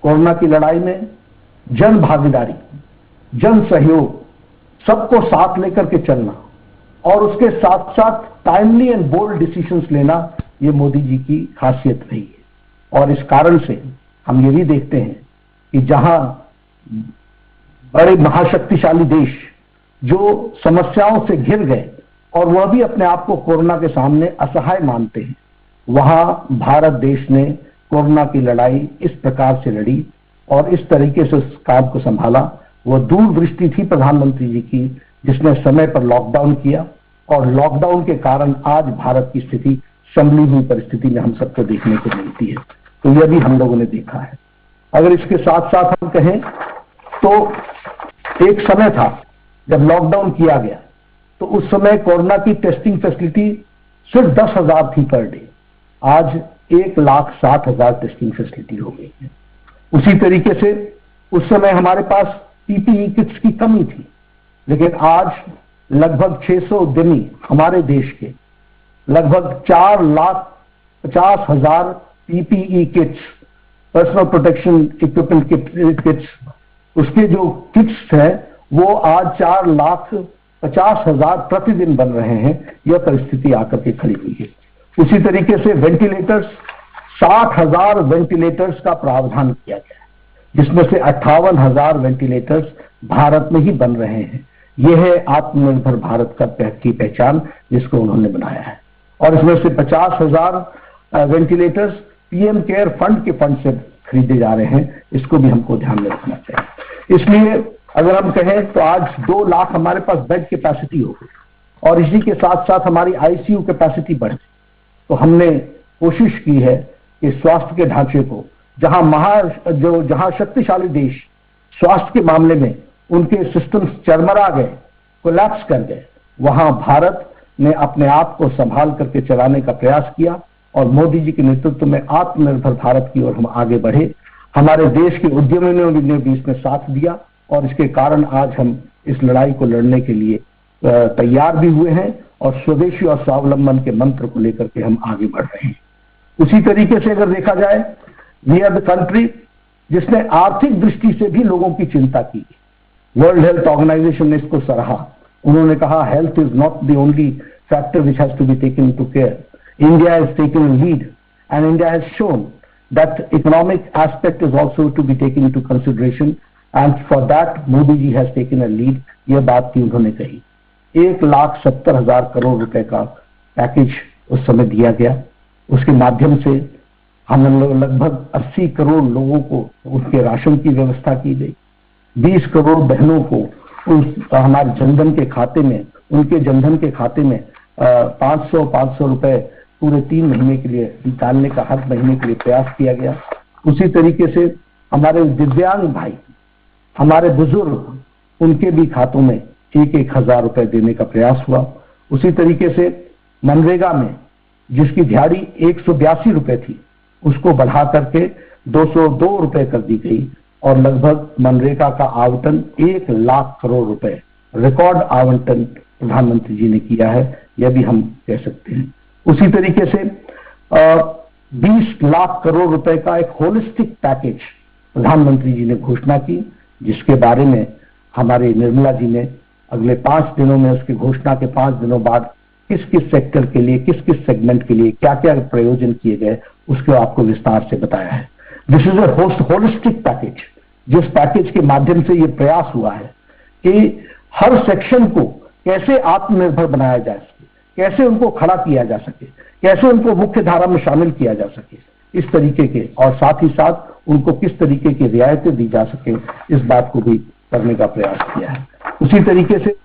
Corona की लड़ाई में जन भागीदारी, जन सहयोग, सबको साथ लेकर के चलना और उसके साथ साथ टाइमली एंड बोल्ड डिसीजंस लेना, ये मोदी जी की खासियत रही है। और इस कारण से हम ये भी देखते हैं कि जहां बड़े महाशक्तिशाली देश जो समस्याओं से घिर गए और वह भी अपने आप को कोरोना के सामने असहाय मानते हैं, वहां भारत देश ने कोरोना की लड़ाई इस प्रकार से लड़ी और इस तरीके से उस काम को संभाला। वह दूरदृष्टि थी प्रधानमंत्री जी की, जिसने समय पर लॉकडाउन किया और लॉकडाउन के कारण आज भारत की स्थिति संभली हुई परिस्थिति में हम सबको देखने को मिलती है। तो यह भी हम लोगों ने देखा है। अगर इसके साथ साथ हम कहें तो एक समय था जब लॉकडाउन किया गया तो उस समय कोरोना की टेस्टिंग फैसिलिटी सिर्फ 10,000 थी पर डे, आज 1,60,000 टेस्टिंग फैसिलिटी हो गई है। उसी तरीके से उस समय हमारे पास पीपीई किट्स की कमी थी, लेकिन आज लगभग 600 उद्यमी हमारे देश के लगभग 4,50,000 PPE kits, personal protection equipment kits, उसके जो किट्स हैं वो आज 4,50,000 प्रतिदिन बन रहे हैं। यह परिस्थिति आकर के खड़ी हुई है। उसी तरीके से वेंटिलेटर्स, 60,000 वेंटिलेटर्स का प्रावधान किया गया है, जिसमें से 58,000 वेंटिलेटर्स भारत में ही बन रहे हैं। यह है आत्मनिर्भर भारत की पहचान जिसको उन्होंने बनाया है। और इसमें से 50,000 वेंटिलेटर्स पीएम केयर फंड के फंड से खरीदे जा रहे हैं। इसको भी हमको ध्यान में रखना चाहिए। इसलिए अगर हम कहें तो आज 2 लाख हमारे पास बेड कैपेसिटी हो गई और इसी के साथ साथ हमारी आईसीयू कैपेसिटी बढ़ गई। तो हमने कोशिश की है कि स्वास्थ्य के ढांचे को, जहां शक्तिशाली देश स्वास्थ्य के मामले में उनके सिस्टम्स चरमरा गए, कोलैप्स कर गए, वहां भारत ने अपने आप को संभाल करके चलाने का प्रयास किया और मोदी जी के नेतृत्व में आत्मनिर्भर भारत की ओर हम आगे बढ़े। हमारे देश के उद्यमियों ने भी इसमें साथ दिया और इसके कारण आज हम इस लड़ाई को लड़ने के लिए तैयार भी हुए हैं और स्वदेशी और स्वावलंबन के मंत्र को लेकर के हम आगे बढ़ रहे हैं। उसी तरीके से अगर देखा जाए, वी आर द कंट्री जिसने आर्थिक दृष्टि से भी लोगों की चिंता की। वर्ल्ड हेल्थ ऑर्गेनाइजेशन ने इसको सराहा। उन्होंने कहा health is not the only factor which has to be taken into care. India has taken a lead and India has shown that economic aspect is also to be taken into consideration and for that Modi ji has taken a lead। यह बात की उन्होंने कही। 1,70,000 करोड़ रुपए का package उस समय दिया गया। उसके माध्यम से हम लगभग 80 करोड़ लोगों को उनके राशन की व्यवस्था की गई। 20 करोड़ बहनों को हमारे जनधन के खाते में, उनके जनधन के खाते में 500 रुपए पूरे 3 महीने के लिए निकालने का हर महीने के लिए प्रयास किया गया। उसी तरीके से हमारे दिव्यांग भाई, हमारे बुजुर्ग, उनके भी खातों में 1,000 रुपए देने का प्रयास हुआ। उसी तरीके से मनरेगा में जिसकी दिहाड़ी 182 रुपए थी, उसको बढ़ा करके 202 रुपए कर दी गई और लगभग मनरेगा का आवंटन 1 लाख करोड़ रुपए रिकॉर्ड आवंटन प्रधानमंत्री जी ने किया है, यह भी हम कह सकते हैं। उसी तरीके से 20 लाख करोड़ रुपए का एक होलिस्टिक पैकेज प्रधानमंत्री जी ने घोषणा की, जिसके बारे में हमारे निर्मला जी ने अगले 5 दिनों में, उसकी घोषणा के 5 दिनों बाद किस किस सेक्टर के लिए, किस किस सेगमेंट के लिए क्या क्या प्रयोजन किए गए, उसको आपको विस्तार से बताया है। This is a holistic package, जिस पैकेज के माध्यम से ये प्रयास हुआ है कि हर सेक्शन को कैसे आत्मनिर्भर बनाया जा सके, कैसे उनको खड़ा किया जा सके, कैसे उनको मुख्य धारा में शामिल किया जा सके, इस तरीके के, और साथ ही साथ उनको किस तरीके की रियायतें दी जा सके, इस बात को भी करने का प्रयास किया है। उसी तरीके से